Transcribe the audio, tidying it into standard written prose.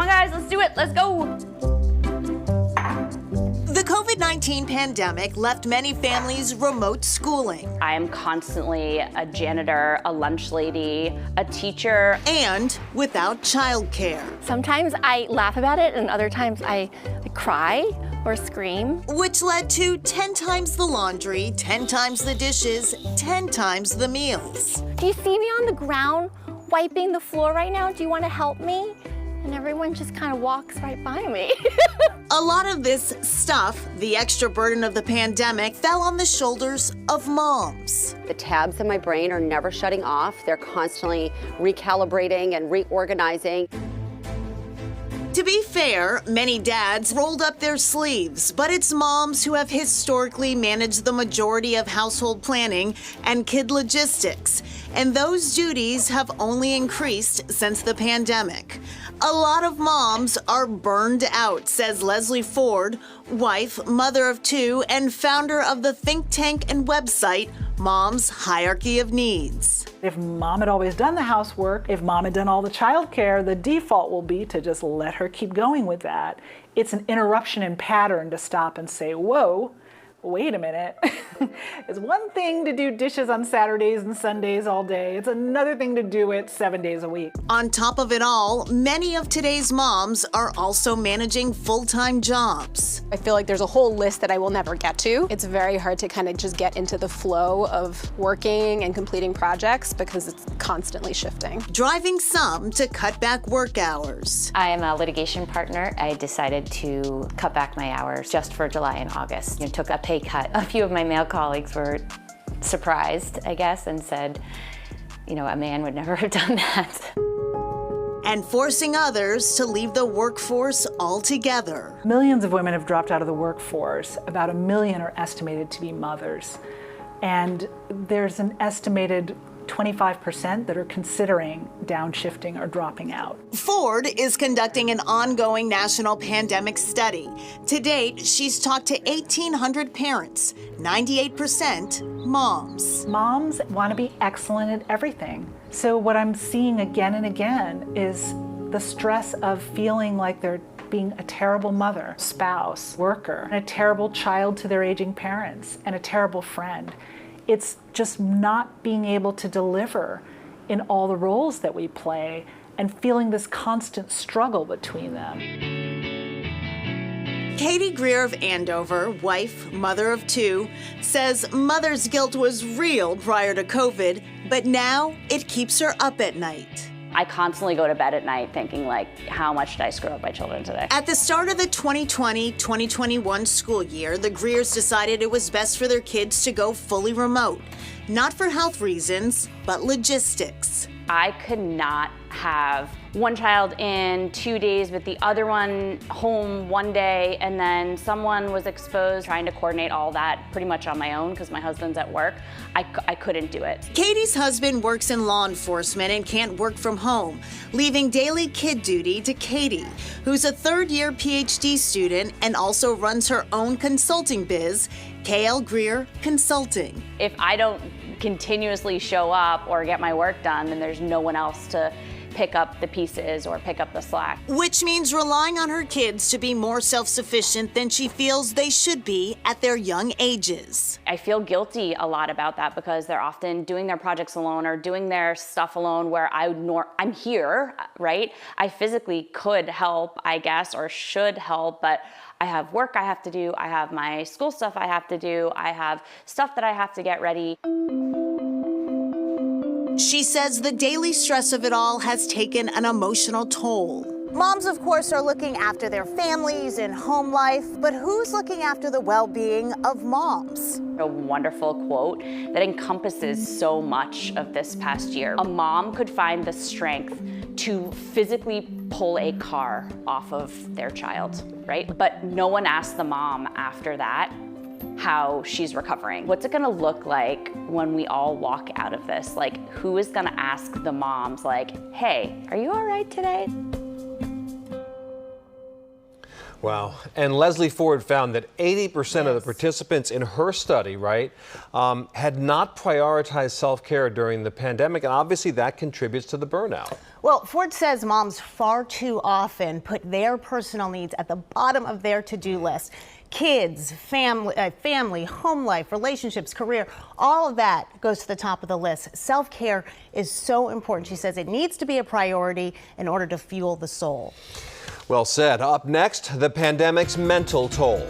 on, guys, let's do it. Let's go. The COVID-19 pandemic left many families remote schooling. I am constantly a janitor, a lunch lady, a teacher. And without childcare. Sometimes I laugh about it, and other times I cry or scream. Which led to 10 times the laundry, 10 times the dishes, 10 times the meals. Do you see me on the ground wiping the floor right now? Do you want to help me? And everyone just kind of walks right by me. A lot of this stuff, the extra burden of the pandemic, fell on the shoulders of moms. The tabs in my brain are never shutting off. They're constantly recalibrating and reorganizing. To be fair, many dads rolled up their sleeves, but it's moms who have historically managed the majority of household planning and kid logistics, and those duties have only increased since the pandemic. A lot of moms are burned out, says Leslie Ford, wife, mother of two, and founder of the think tank and website, Mom's Hierarchy of Needs. If mom had always done the housework, if mom had done all the childcare, the default will be to just let her keep going with that. It's an interruption in pattern to stop and say, whoa, wait a minute. It's one thing to do dishes on Saturdays and Sundays all day. It's another thing to do it 7 days a week. On top of it all, many of today's moms are also managing full-time jobs. I feel like there's a whole list that I will never get to. It's very hard to kind of just get into the flow of working and completing projects because it's constantly shifting. Driving some to cut back work hours. I am a litigation partner. I decided to cut back my hours just for July and August. I took a pay cut. A few of my male colleagues were surprised, I guess, and said, you know, a man would never have done that. And forcing others to leave the workforce altogether. Millions of women have dropped out of the workforce. About 1 million are estimated to be mothers. And there's an estimated 25% that are considering downshifting or dropping out. Ford is conducting an ongoing national pandemic study. To date, she's talked to 1,800 parents, 98% moms. Moms want to be excellent at everything. So what I'm seeing again and again is the stress of feeling like they're being a terrible mother, spouse, worker, and a terrible child to their aging parents, and a terrible friend. It's just not being able to deliver in all the roles that we play and feeling this constant struggle between them. Katie Greer of Andover, wife, mother of two, says mother's guilt was real prior to COVID, but now it keeps her up at night. I constantly go to bed at night thinking, like, how much did I screw up my children today? At the start of the 2020-2021 school year, the Greers decided it was best for their kids to go fully remote. Not for health reasons, but logistics. I could not have one child in 2 days with the other one home one day, and then someone was exposed, trying to coordinate all that pretty much on my own because my husband's at work. I couldn't do it. Katie's husband works in law enforcement and can't work from home, leaving daily kid duty to Katie, who's a third-year PhD student and also runs her own consulting biz, KL Greer Consulting. If I don't continuously show up or get my work done, then there's no one else to pick up the pieces or pick up the slack. Which means relying on her kids to be more self-sufficient than she feels they should be at their young ages. I feel guilty a lot about that because they're often doing their projects alone or doing their stuff alone where I'm here, right? I physically could help, I guess, or should help, but I have work I have to do, I have my school stuff I have to do, I have stuff that I have to get ready. She says the daily stress of it all has taken an emotional toll. Moms, of course, are looking after their families and home life, but who's looking after the well-being of moms? A wonderful quote that encompasses so much of this past year. A mom could find the strength to physically pull a car off of their child, right? But no one asked the mom after that how she's recovering. What's it gonna look like when we all walk out of this? Like, who is gonna ask the moms, like, hey, are you all right today? Wow. And Leslie Ford found that 80% of the participants in her study, right, had not prioritized self-care during the pandemic, and obviously that contributes to the burnout. Well, Ford says moms far too often put their personal needs at the bottom of their to-do list. Kids, family, home life, relationships, career, all of that goes to the top of the list. Self-care is so important. She says it needs to be a priority in order to fuel the soul. Well said. Up next, the pandemic's mental toll.